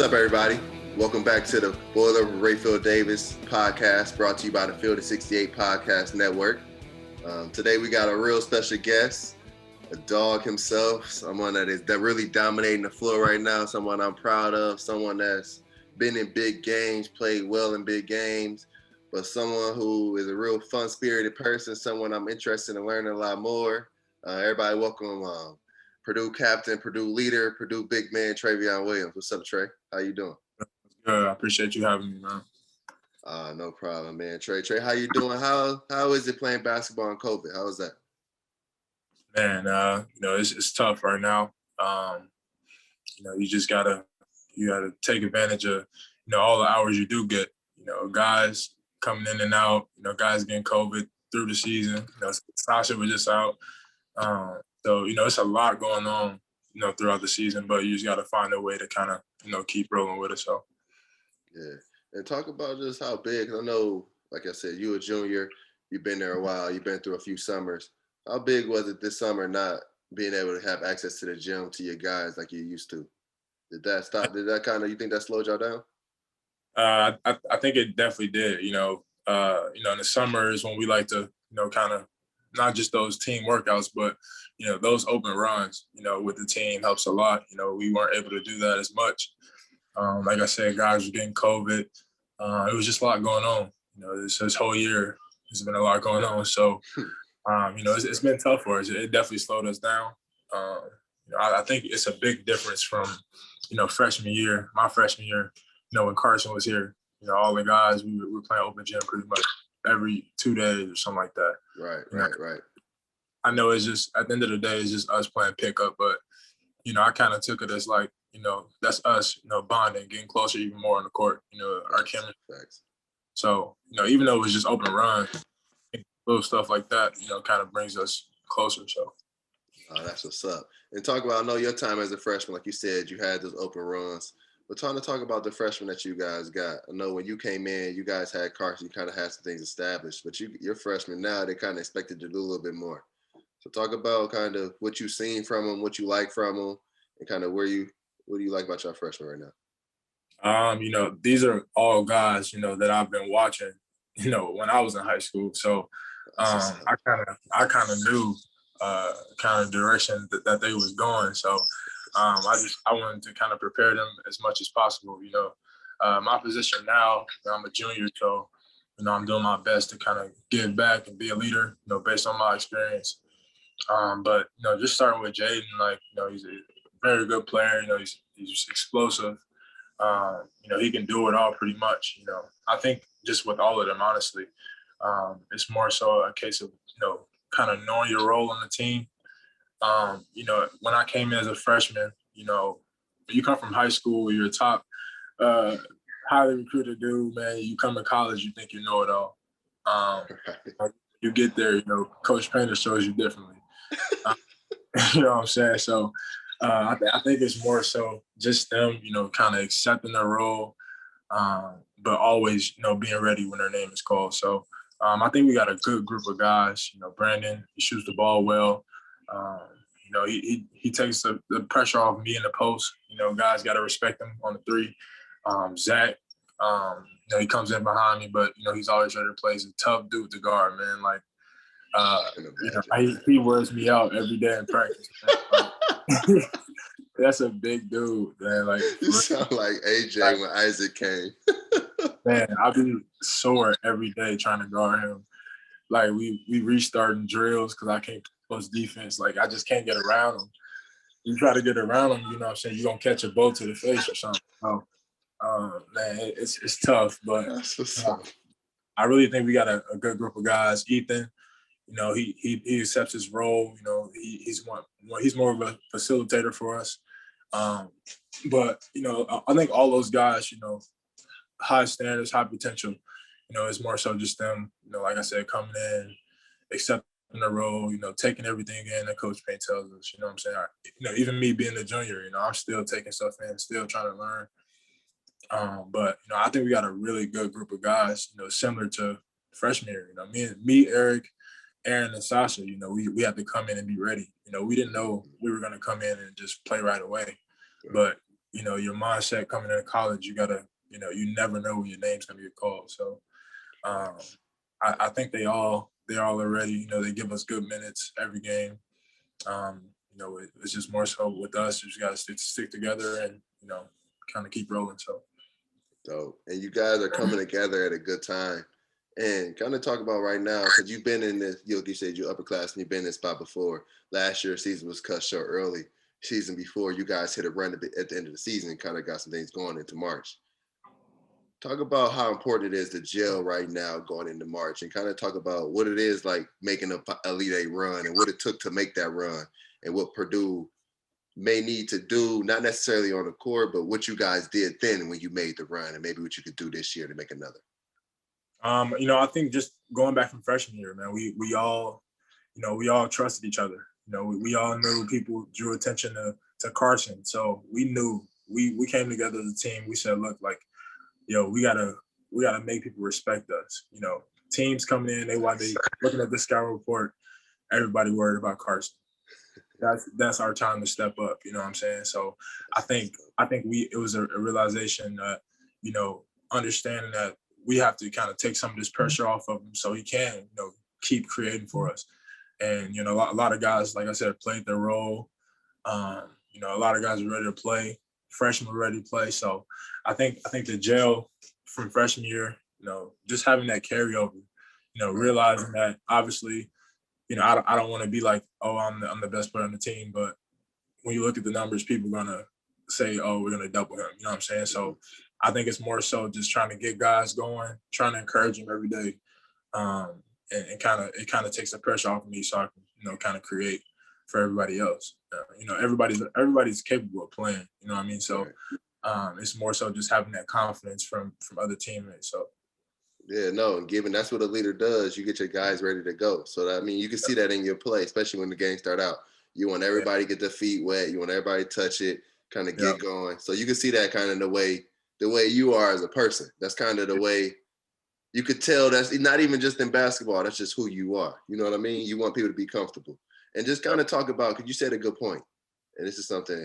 up, everybody? Welcome back to the Boiler Rapheal Davis podcast, brought to you by the Field of 68 Podcast Network. Today we got a real special guest, a dog himself, someone that really dominating the floor right now, someone I'm proud of, someone that's been in big games, played well in big games, but someone who is a real fun-spirited person, someone I'm interested in learning a lot more. Everybody welcome Purdue captain, Purdue leader, Purdue big man, Trevion Williams. What's up, Trey? How you doing? Good. I appreciate you having me, man. No problem, man. Trey, how you doing? How is it playing basketball in COVID? How is that? Man, it's tough right now. You just gotta take advantage of, all the hours you do get. Guys coming in and out, guys getting COVID through the season. Sasha was just out. So it's a lot going on, throughout the season, but you just gotta find a way to kind of, keep rolling with it. So yeah. And talk about just how big, 'cause I know, like I said, you a junior, you've been there a while, you've been through a few summers. How big was it this summer not being able to have access to the gym to your guys like you used to? Did that stop? Did that kind of, you think that slowed y'all down? I think it definitely did. In the summer is when we like to, kind of not just those team workouts, but those open runs, with the team helps a lot. We weren't able to do that as much. Like I said, guys were getting COVID. It was just a lot going on. This whole year, there's been a lot going on. So, it's been tough for us. It definitely slowed us down. I think it's a big difference from, freshman year, my freshman year, when Carson was here. All the guys, we were playing open gym pretty much every 2 days or something like that. Right. I know it's just, at the end of the day, it's just us playing pickup. But, I kind of took it as like, that's us, bonding, getting closer even more on the court, our chemistry. So, even though it was just open run, little stuff like that, kind of brings us closer. So. That's what's up. And talk about, I know your time as a freshman, like you said, you had those open runs. But trying to talk about the freshmen that you guys got. I know when you came in, you guys had Carson, you kind of had some things established. But you're freshmen now, they kind of expected to do a little bit more. So talk about kind of what you've seen from them, what you like from them, and kind of what do you like about your freshmen right now? These are all guys, that I've been watching, when I was in high school. So I kind of knew kind of direction that they was going. So I wanted to kind of prepare them as much as possible. My position now, I'm a junior, so I'm doing my best to kind of give back and be a leader, based on my experience. But just starting with Jaden, like he's a very good player. He's explosive. He can do it all pretty much. I think just with all of them, honestly, it's more so a case of kind of knowing your role on the team. When I came in as a freshman, you come from high school, you're a top, highly recruited dude, man. You come to college, you think you know it all. You get there, Coach Painter shows you differently. You know what I'm saying? So I think it's more so just them, kind of accepting their role, but always, being ready when their name is called. So I think we got a good group of guys. Brandon, he shoots the ball well. He takes the pressure off me in the post. Guys got to respect him on the three. Zach, he comes in behind me, but, he's always ready to play. He's a tough dude to guard, man. Like, he wears me out every day in practice. That's a big dude, man. Like, you sound like AJ when Isaac came. Man, I'll be sore every day trying to guard him. Like, we restarting drills because I can't post defense. Like, I just can't get around him. You try to get around him, you know what I'm saying, you're going to catch a ball to the face or something. So, man, it's tough. But I really think we got a good group of guys. Ethan, he accepts his role. He's more of a facilitator for us. But, I think all those guys, high standards, high potential. It's more so just them, like I said, coming in, accepting the role, taking everything in that Coach Payne tells us, you know what I'm saying? Even me being a junior, I'm still taking stuff in, still trying to learn. But, I think we got a really good group of guys, similar to freshman year. Me, Eric, Aaron, and Sasha, we had to come in and be ready. We didn't know we were going to come in and just play right away. But, your mindset coming into college, you gotta, you never know when your name's gonna get called. So I think they all are ready. They give us good minutes every game. It's just more so with us. You just gotta stick together and kind of keep rolling. So. Dope. And you guys are coming together at a good time. And kind of talk about right now, because you've been in this, you said you're upperclass and you've been in this spot before. Last year's season was cut short early. Season before, you guys hit a run at the end of the season and kind of got some things going into March. Talk about how important it is to gel right now going into March, and kind of talk about what it is like making a Elite Eight run and what it took to make that run and what Purdue may need to do, not necessarily on the court, but what you guys did then when you made the run and maybe what you could do this year to make another. I think just going back from freshman year, man, we all trusted each other. We all knew people drew attention to Carson. So we knew we came together as a team. We said, look, like, we gotta make people respect us. Teams coming in, they looking at the scout report, everybody worried about Carson. That's our time to step up. You know what I'm saying? So I think it was a realization that, understanding that we have to kind of take some of this pressure off of him so he can, keep creating for us. And, a lot of guys, like I said, played their role. A lot of guys were ready to play. Freshmen were ready to play. So I think the gel from freshman year, just having that carryover, realizing that obviously, I don't want to be like, oh, I'm the best player on the team. But when you look at the numbers, people are going to say, oh, we're going to double him. You know what I'm saying? So I think it's more so just trying to get guys going, trying to encourage them every day. And it kind of takes the pressure off of me so I can, kind of create for everybody else. Everybody's capable of playing, you know what I mean? So it's more so just having that confidence from other teammates. So. Yeah, no, and given that's what a leader does, you get your guys ready to go. So you can see that in your play, especially when the games start out. You want everybody to get their feet wet. You want everybody to touch it, kind of get going. So you can see that kind of the way you are as a person. That's kind of the way you could tell. That's not even just in basketball. That's just who you are. You know what I mean? You want people to be comfortable. And just kind of talk about, because you said a good point, and this is something,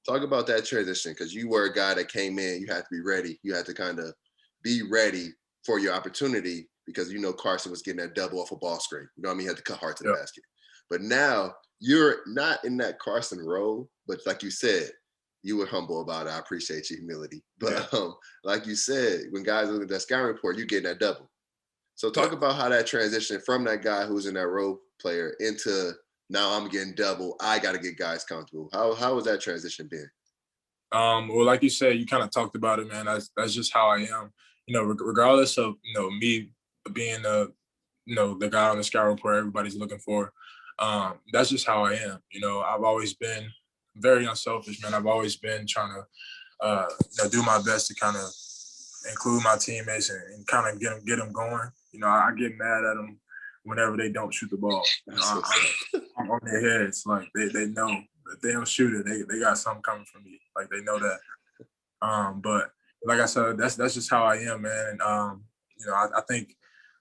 talk about that transition, because you were a guy that came in, you had to be ready. You had to kind of be ready for your opportunity because, Carson was getting that double off a ball screen. You know what I mean? He had to cut hard to the basket. But now you're not in that Carson role, but like you said, you were humble about it. I appreciate your humility. But like you said, when guys look at that scouting report, you're getting that double. So talk about how that transition from that guy who's in that role player into now I'm getting double. I got to get guys comfortable. How was that transition been? Well, like you said, you kind of talked about it, man. That's just how I am. Regardless of, me being the guy on the scout report everybody's looking for. That's just how I am. I've always been very unselfish, man. I've always been trying to do my best to kind of include my teammates and kind of get them going. I get mad at them whenever they don't shoot the ball. I'm on their heads. Like they know if they don't shoot it, they got something coming from me. Like they know that. But like I said, that's just how I am, man. And I think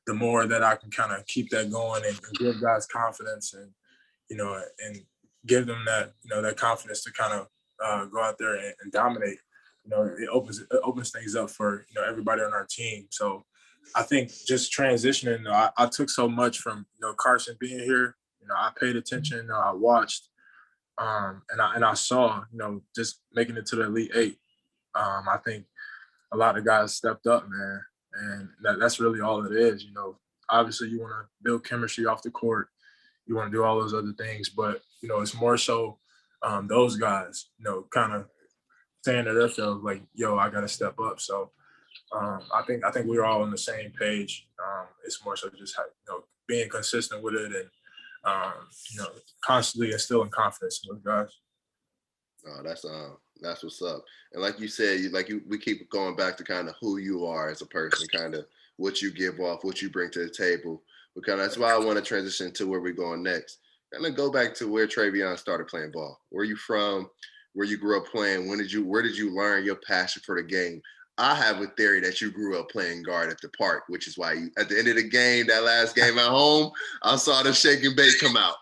the more that I can kind of keep that going and give guys confidence and and give them that that confidence to kind of go out there and dominate. It opens things up for everybody on our team. So I think just transitioning. I took so much from Carson being here. I paid attention. I watched, and I saw just making it to the Elite Eight. I think a lot of guys stepped up, man, and that's really all it is. Obviously you want to build chemistry off the court. You want to do all those other things, but it's more so those guys, kind of saying to themselves like, "Yo, I got to step up." So I think we're all on the same page. It's more so just being consistent with it and constantly instilling confidence in those guys. That's what's up. And like you said, we keep going back to kind of who you are as a person, kind of what you give off, what you bring to the table. Because that's why I want to transition to where we're going next. Kind of go back to where Trevion started playing ball. Where you from? Where you grew up playing? Where did you learn your passion for the game? I have a theory that you grew up playing guard at the park, which is why you, at the end of the game, that last game at home, I saw the shake and bake come out.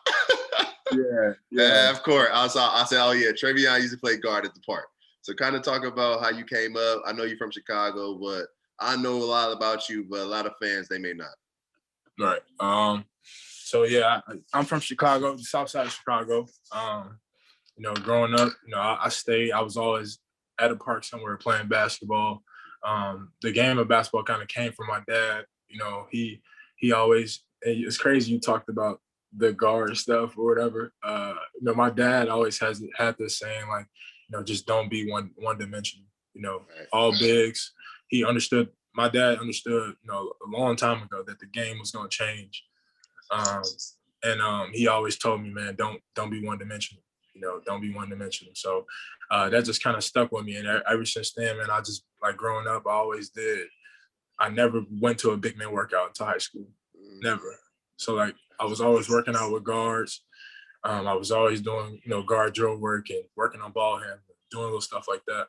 Yeah. Of course. I said, oh yeah, Trevion used to play guard at the park. So kind of talk about how you came up. I know you're from Chicago, but I know a lot about you, but a lot of fans, they may not. Right. So yeah, I'm from Chicago, the South Side of Chicago. Growing up, I was always at a park somewhere playing basketball. The game of basketball kind of came from my dad. He always, it's crazy you talked about the guard stuff or whatever. My dad always had this saying, like, just don't be one dimensional. All bigs. My dad understood, a long time ago that the game was going to change. He always told me, man, don't be one dimensional. Don't be one dimensional. So that just kind of stuck with me. And ever since then, man, I just, like, growing up, I always did. I never went to a big man workout until high school. Never. So, like, I was always working out with guards. I was always doing, guard drill work and working on ball handling, doing little stuff like that.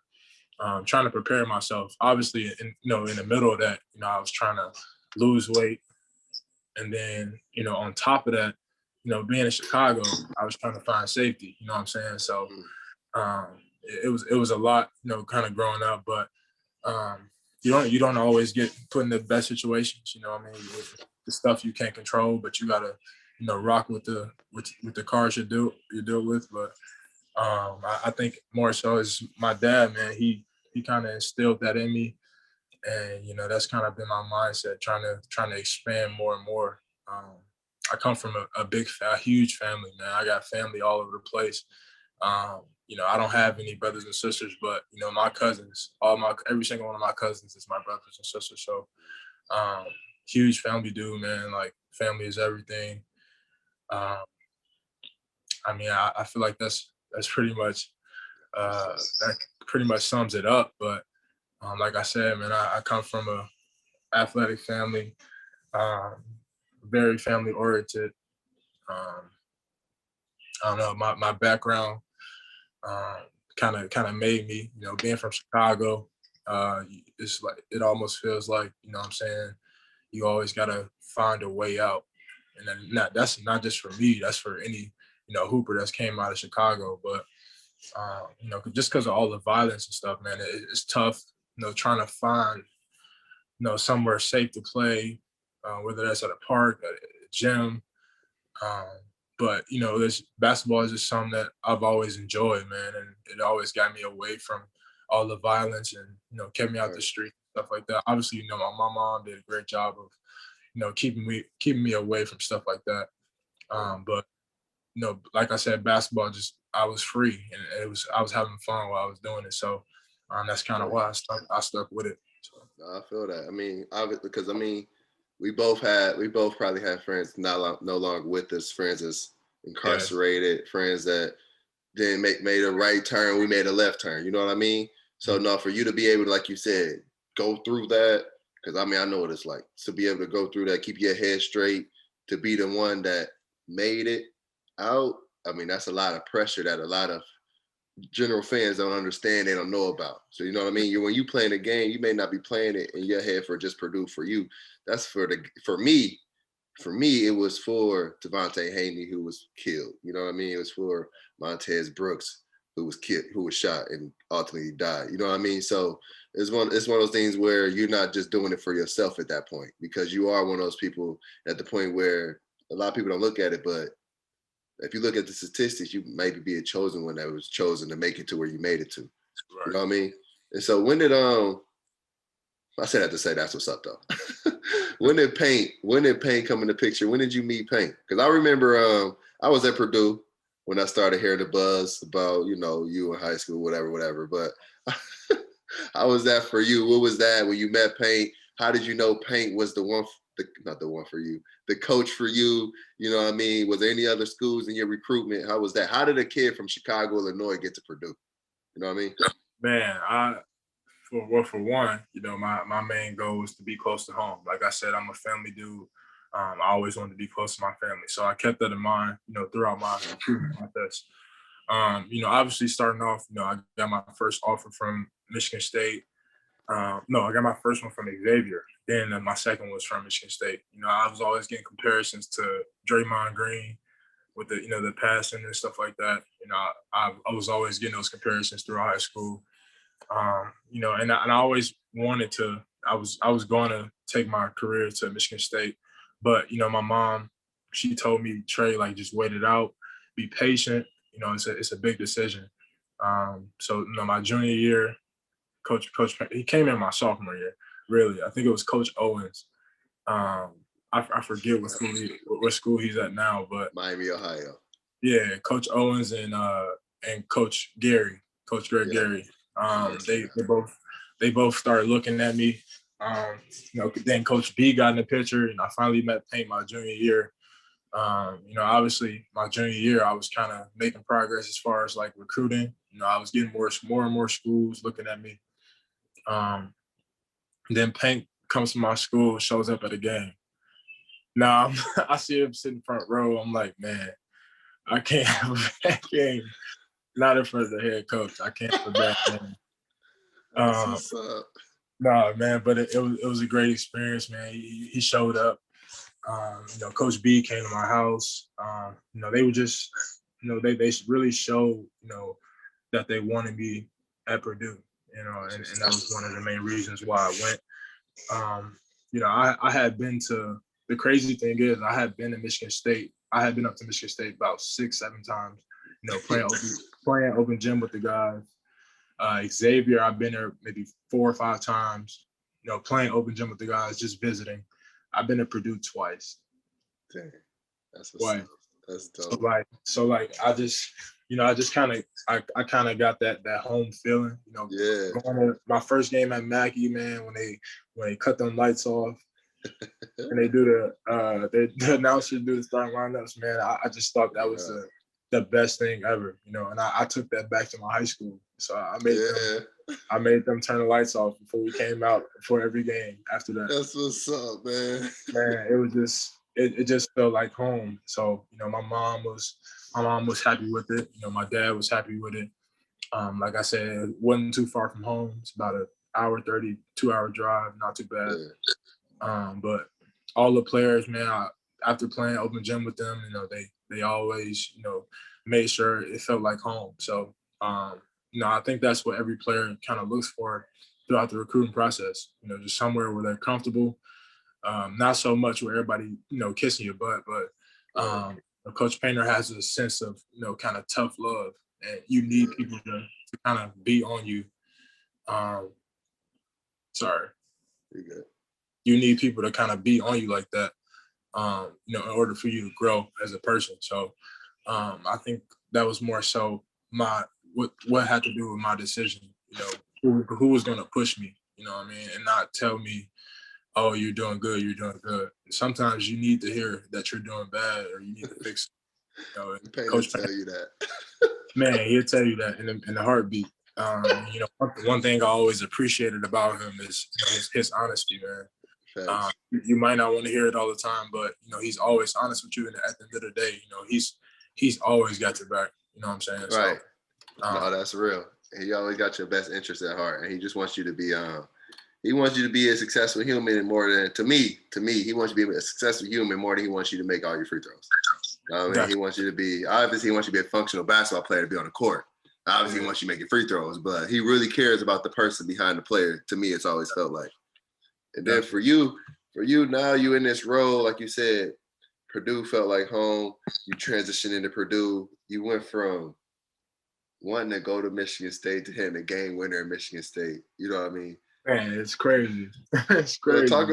Trying to prepare myself. Obviously, in the middle of that, I was trying to lose weight. And then, on top of that, being in Chicago, I was trying to find safety, you know what I'm saying? So it was a lot, kind of growing up, but you don't always get put in the best situations, you know what I mean? The stuff you can't control, but you gotta, rock with the cards you deal with. But I think more so is my dad, man. He kind of instilled that in me, and that's kind of been my mindset, trying to expand more and more. I come from a huge family, man. I got family all over the place. I don't have any brothers and sisters, but my cousins, every single one of my cousins is my brothers and sisters. So huge family dude, man. Like, family is everything. I feel like that's pretty much that pretty much sums it up. But like I said, man, I come from a athletic family, very family oriented. I don't know, my background kind of made me, being from Chicago. It's like, it almost feels like, what I'm saying, you always gotta find a way out, and then that's not just for me, that's for any hooper that's came out of Chicago. But just because of all the violence and stuff, man, it's tough, trying to find somewhere safe to play, whether that's at a park, at a gym. But this basketball is just something that I've always enjoyed, man, and it always got me away from all the violence and kept me out the street, stuff like that. Obviously, my mom did a great job of keeping me away from stuff like that. But like I said, basketball, just, I was free, and I was having fun while I was doing it. So that's kind of why I stuck with it. So. I feel that. I mean, because we both probably had friends no longer with us, friends that's incarcerated, friends that didn't made a right turn, we made a left turn. You know what I mean? So no, for you to be able to, like you said, go through that, because I know what it's like to be able to go through that, keep your head straight, to be the one that made it out. That's a lot of pressure that a lot of general fans don't understand, they don't know about. So you know what I mean? When you playing a game, you may not be playing it in your head for just Purdue. For you, that's for me, it was for Devontae Haney, who was killed. You know what I mean? It was for Montez Brooks, who was shot and ultimately died. You know what I mean? So it's one of those things where you're not just doing it for yourself at that point, because you are one of those people at the point where a lot of people don't look at it, but if you look at the statistics, you maybe be a chosen one that was chosen to make it to where you made it to. Right. You know what I mean? And so when did I said that to say that's what's up though. When did Paint come in the picture? When did you meet Paint? Because I remember I was at Purdue when I started hearing the buzz about, you in high school, whatever. But how was that for you? What was that when you met Paint? How did you know Paint was not the one for you, the coach for you? You know what I mean? Was there any other schools in your recruitment? How was that? How did a kid from Chicago, Illinois get to Purdue? You know what I mean? Man, for one, my main goal was to be close to home. Like I said, I'm a family dude. I always wanted to be close to my family. So I kept that in mind, throughout my recruitment process. Obviously starting off, I got my first offer from Michigan State. No, I got my first one from Xavier. Then my second was from Michigan State. I was always getting comparisons to Draymond Green with the, the passing and stuff like that. I was always getting those comparisons throughout high school. And I always wanted to. I was going to take my career to Michigan State, but my mom, she told me, Trey, like just wait it out, be patient. It's a big decision. So my junior year, coach, he came in my sophomore year. Really, I think it was Coach Owens. I forget what school he's at now, but Miami, Ohio. Yeah, Coach Owens and Coach Gary, Coach Greg Gary. They both started looking at me. Then Coach B got in the picture, and I finally met Paint my junior year. Obviously my junior year, I was kind of making progress as far as like recruiting. I was getting more and more schools looking at me. Then Paint comes to my school, shows up at a game. Now I see him sitting front row. I'm like, man, I can't have a bad game. Not in front of the head coach. I can't have a bad game. What's up? Nah, man, but it was a great experience, man. He showed up. Coach B came to my house. They were just, they really showed, that they wanted me at Purdue, and that was one of the main reasons why I went. I had been to, the crazy thing is I had been to Michigan State. I had been up to Michigan State about 6-7 times, playing open gym with the guys. Xavier, I've been there maybe 4 or 5 times, playing open gym with the guys, just visiting. I've been to Purdue twice. Dang, that's what's up. That's dope. So I just kind of got that home feeling. Going to my first game at Mackey, man, when they cut them lights off and they do the announcers do the starting lineups, man. I just thought that was the best thing ever, and I took that back to my high school. So I made them turn the lights off before we came out for every game after that. That's what's up, man. Man, it was just it just felt like home. So, my mom was happy with it. My dad was happy with it. Like I said, it wasn't too far from home. It's about an hour 30, 2-hour drive, not too bad. Yeah. But all the players, man, after playing open gym with them, they always, made sure it felt like home. So, I think that's what every player kind of looks for throughout the recruiting process. Just somewhere where they're comfortable. Not so much where everybody, kissing your butt, but Coach Painter has a sense of, kind of tough love, and you need people to kind of be on you. Sorry. You're good. You need people to kind of be on you like that, in order for you to grow as a person. So I think that was more so what had to do with my decision, who was going to push me, and not tell me, oh, you're doing good. Sometimes you need to hear that you're doing bad, or you need to fix it. Coach tell you that. Man, he'll tell you that in a heartbeat. One thing I always appreciated about him is his honesty, man. You might not want to hear it all the time, but he's always honest with you, and at the end of the day, he's always got your back. You know what I'm saying? Right. So, no, that's real. He always got your best interest at heart, and he just wants you to be he wants you to be a successful human, and more than to me, he wants you to be a successful human more than he wants you to make all your free throws. He wants you to be, obviously, he wants you to be a functional basketball player to be on the court. Obviously, he wants you making free throws, but he really cares about the person behind the player. To me, it's always felt like. And then for you now, you in this role, like you said, Purdue felt like home. You transitioned into Purdue. You went from wanting to go to Michigan State to hitting a game winner at Michigan State. You know what I mean? Man, it's crazy. It's crazy. Let's talk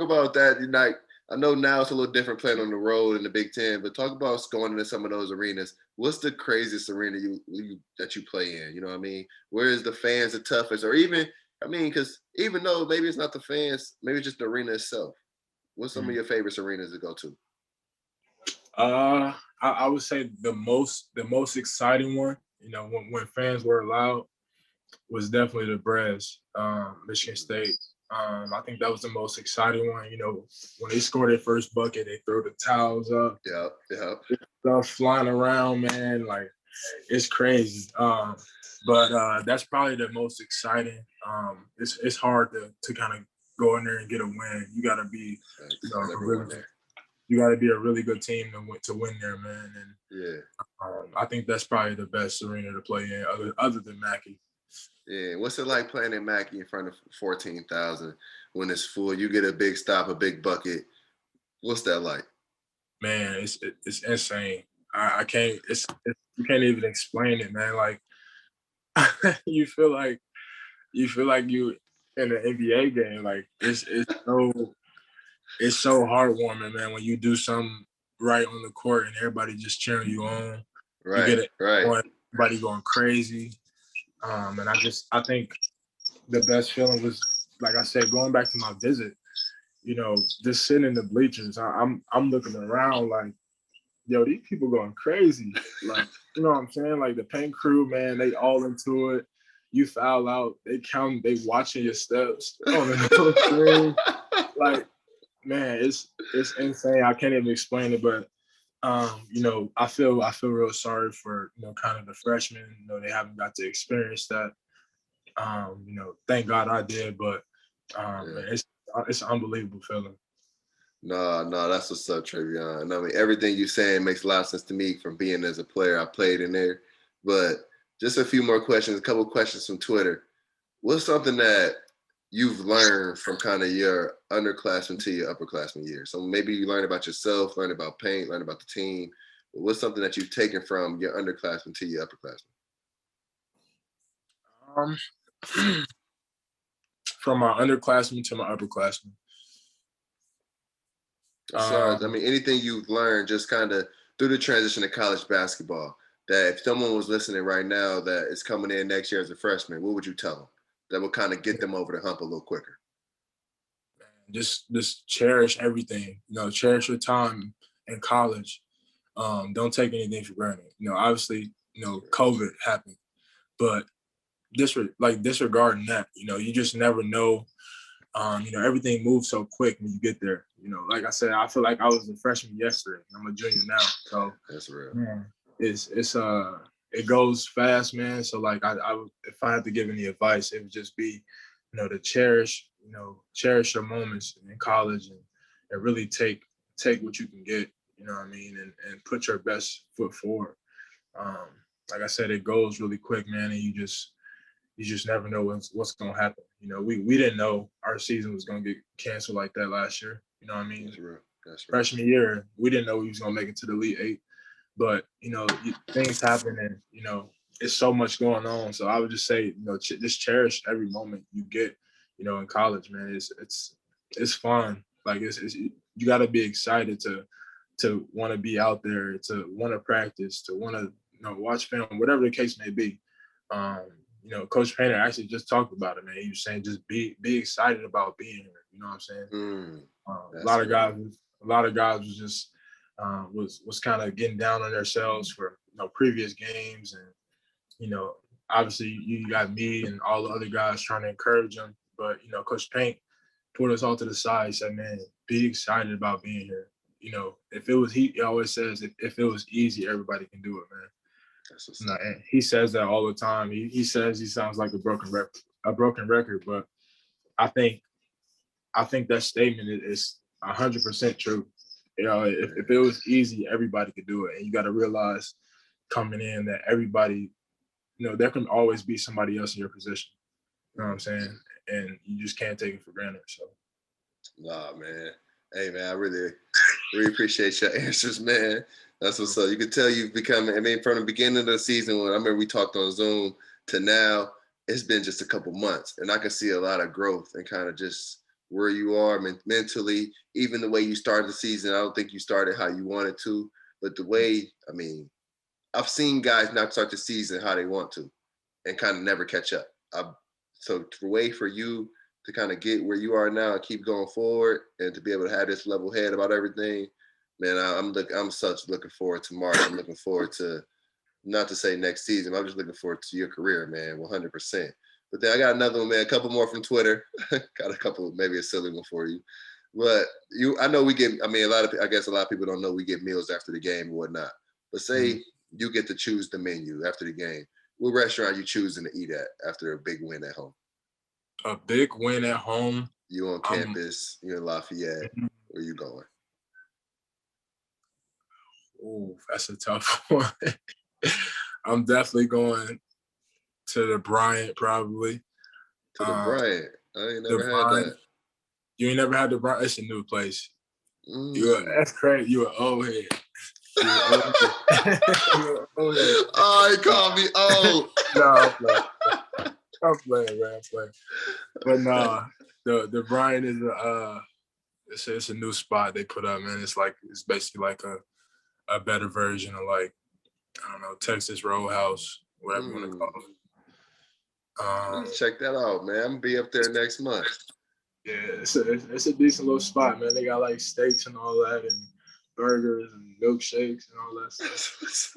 about that. I know now it's a little different playing on the road in the Big Ten, but talk about going into some of those arenas. What's the craziest arena that you play in? You know what I mean? Where is the fans the toughest? Or even, because even though maybe it's not the fans, maybe it's just the arena itself. What's some of your favorite arenas to go to? I would say the most exciting one, when fans were allowed, was definitely the Braves, Michigan State. I think that was the most exciting one. When they score their first bucket, they throw the towels up. Yeah. Stuff flying around, man. Like, it's crazy. But that's probably the most exciting. It's hard to kind of go in there and get a win. You got to be, you got to be a really good team to win there, man. And I think that's probably the best arena to play in, other than Mackey. Yeah, what's it like playing at Mackey in front of 14,000 when it's full? You get a big stop, a big bucket. What's that like? Man, it's insane. I can't. You can't even explain it, man. Like you feel like you in an NBA game. Like it's so heartwarming, man. When you do something right on the court and everybody just cheering you on, you Right, get it. right. Everybody going crazy. And I think the best feeling was, like I said, going back to my visit. You know, just sitting in the bleachers. I'm looking around like, yo, these people going crazy. Like, you know what I'm saying? Like the paint crew, man, they all into it. You foul out, they count, they watching your steps on the little screen. Like, man, it's insane. I can't even explain it, but you know, I feel real sorry for, you know, kind of the freshmen. You know, they haven't got to experience that. You know, thank God I did, but man, it's an unbelievable feeling. No, that's what's up, Trevion. I mean, everything you're saying makes a lot of sense to me from being as a player. I played in there. But just a few more questions, a couple of questions from Twitter. What's something that you've learned from kind of your underclassmen to your upperclassmen years? So maybe you learned about yourself, learned about paint, learned about the team. But what's something that you've taken from your underclassmen to your upperclassmen? Um, from my underclassmen to my upperclassmen. As far as, I Um, mean, anything you've learned just kind of through the transition to college basketball, that if someone was listening right now that is coming in next year as a freshman, what would you tell them that would kind of get them over the hump a little quicker? just cherish everything. You know, cherish your time in college. Don't take anything for granted. You know, obviously, you know, COVID happened, but disregarding that, you know, you just never know. You know, everything moves so quick when you get there. You know, like I said, I feel like I was a freshman yesterday. I'm a junior now, so That's real. man, it goes fast, man. So like I would, if I had to give any advice, it would just be, you know, to cherish your moments in college and really take what you can get, you know what I mean, and put your best foot forward. Um, like I said, it goes really quick, man, and you just never know what's gonna happen. You know, we didn't know our season was gonna get canceled like that last year. You know what I mean? That's real. That's real. Freshman year, we didn't know we was gonna make it to the Elite Eight. But you know, things happen, and you know, it's so much going on. So I would just say, you know, just cherish every moment you get. You know, in college, man, it's fun. Like it's you got to be excited to want to be out there, to want to practice, to want to, you know, watch film, whatever the case may be. Um, you know, Coach Painter actually just talked about it, man. He was saying just be excited about being here. You know what I'm saying? A lot of guys, was just was kind of getting down on themselves for, you know, previous games, and you know, obviously you got me and all the other guys trying to encourage them, but you know, Coach Paint pulled us all to the side. He said, "Man, be excited about being here. You know, if it was he always says if it was easy, everybody can do it, man." You know, and he says that all the time. He says he sounds like a broken record, but I think that statement is 100% true. You know, if it was easy, everybody could do it. And you got to realize coming in that everybody, you know, there can always be somebody else in your position. You know what I'm saying? And you just can't take it for granted. So, Nah, man. Hey, man, I really appreciate your answers, man. That's what's up. You can tell you've become, I mean, from the beginning of the season, when I remember we talked on Zoom to now, it's been just a couple months. And I can see a lot of growth and kind of just where you are mentally, even the way you started the season. I don't think you started how you wanted to, but the way, I mean, I've seen guys not start the season how they want to and kind of never catch up. So the way for you to kind of get where you are now and keep going forward and to be able to have this level head about everything, man, I'm such looking forward to March. I'm looking forward to, not to say next season, I'm just looking forward to your career, man, 100%. But then I got another one, man, a couple more from Twitter. Got a couple, maybe a silly one for you. But I know we get, I mean, I guess a lot of people don't know we get meals after the game and whatnot. But say you get to choose the menu after the game. What restaurant you choosing to eat at after a big win at home? a big win at home. You on campus, you're in Lafayette. Where you going? Oh, that's a tough one. I'm definitely going to the Bryant probably. To the Bryant. I ain't never had Bryant. that. You ain't never had the Bryant? It's a new place. That's crazy. You an old head. Oh, he called me old. No, I'm playing, man. I'm playing. But nah, the Bryant is it's a new spot they put up, man. It's basically like a better version of like, I don't know, Texas Roadhouse, whatever you want to call it. Check that out, man. I'm gonna be up there next month. Yeah, it's a decent little spot, man. They got like steaks and all that, and burgers and milkshakes and all that stuff.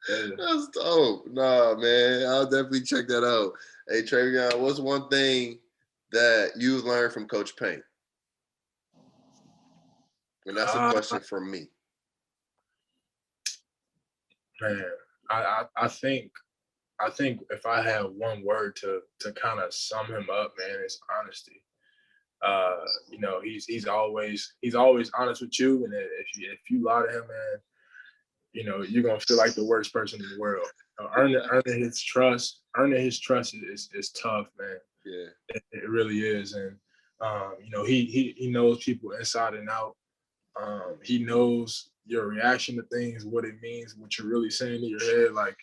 Yeah. That's dope. Nah, man, I'll definitely check that out. Hey, Trevion, what's one thing that you learned from Coach Payne? And that's a question from me. Man, I think if I had one word to kind of sum him up, man, it's honesty. You know, he's always honest with you, and if you lie to him, man, you know, you're gonna feel like the worst person in the world. Earning his trust is tough, man. Yeah, it really is, and you know, he knows people inside and out. He knows your reaction to things, what it means, what you're really saying in your head. Like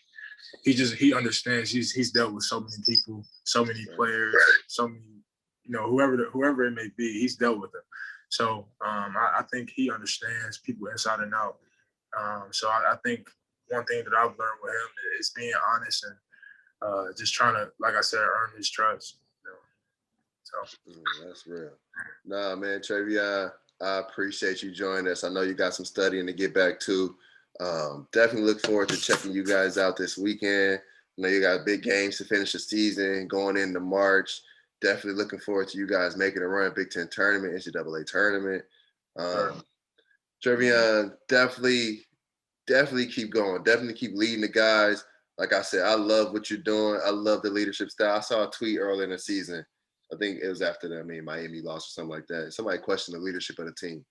he understands. He's dealt with so many people, so many players, so many, you know, whoever it may be, he's dealt with them. So I think he understands people inside and out. So I think one thing that I've learned with him is being honest and just trying to, like I said, earn his trust. You know? So that's real. Nah, man, Trevion, I appreciate you joining us. I know you got some studying to get back to. Definitely look forward to checking you guys out this weekend. I know you got big games to finish the season, going into March. Definitely looking forward to you guys making a run, Big Ten tournament, NCAA tournament. Trevion, definitely keep going. Definitely keep leading the guys. Like I said, I love what you're doing. I love the leadership style. I saw a tweet earlier in the season. I think it was after that, Miami lost or something like that. Somebody questioned the leadership of the team.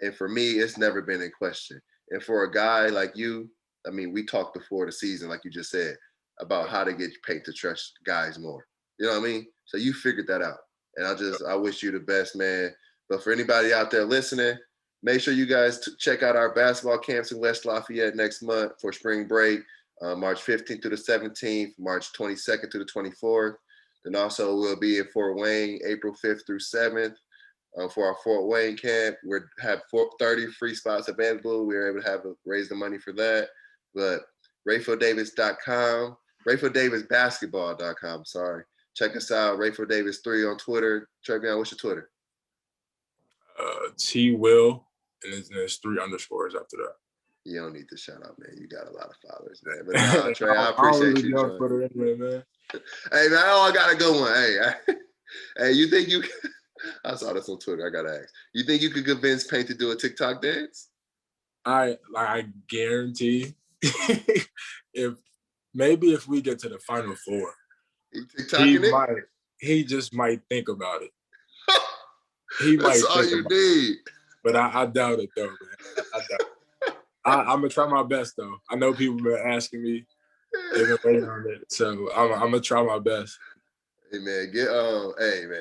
And for me, it's never been in question. And for a guy like you, we talked before the season, like you just said, about how to get paid to trust guys more. You know what I mean? So you figured that out. And I wish you the best, man. But for anybody out there listening, make sure you guys check out our basketball camps in West Lafayette next month for spring break, March 15th through the 17th, March 22nd to the 24th. Then also we'll be in Fort Wayne, April 5th through 7th. For our Fort Wayne camp, we have 30 free spots available. We were able to raise the money for that. But RaphealDavis.com, RaphealDavisBasketball.com, sorry. Check us out, Rapheal Davis 3 on Twitter. Trevion, what's your Twitter? T Will, and there's 3 underscores after that. You don't need to shout out, man. You got a lot of followers, man. But nah, Trey, I appreciate you. On Twitter anyway, man. Hey, man, I got a good one. Hey, you think you? I saw this on Twitter. I gotta ask. You think you could convince Payne to do a TikTok dance? I guarantee if we get to the Final Four, he just might think about it. He That's all you need. But I doubt it, though, man. I doubt it. I'm gonna try my best, though. I know people have been asking me. They've been waiting on it, so I'm gonna try my best. Hey man,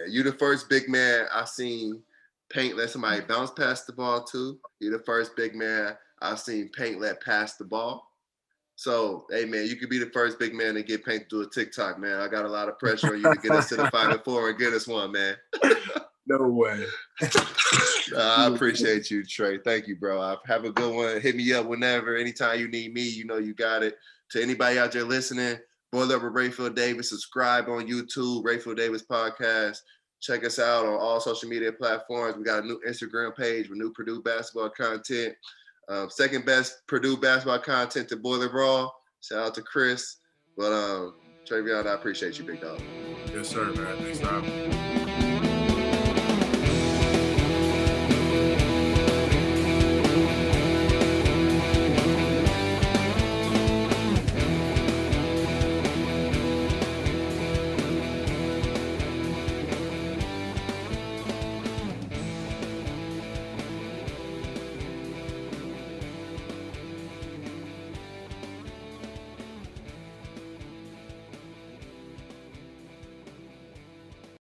you the first big man I seen Payne let somebody bounce past the ball to. You the first big man I seen Payne let pass the ball. So, hey man, you could be the first big man to get Payne to do a TikTok, man. I got a lot of pressure on you to get us to the Final Four and get us one, man. No way. I appreciate you, Trey. Thank you, bro. Have a good one. Hit me up whenever, anytime you need me. You know you got it. To anybody out there listening, Boil Up with Rapheal Davis. Subscribe on YouTube, Rapheal Davis Podcast. Check us out on all social media platforms. We got a new Instagram page with new Purdue basketball content. Second best Purdue basketball content to Boil It Raw. Shout out to Chris. But Trevion, I appreciate you, big dog. Yes, sir, man. Thanks for having me.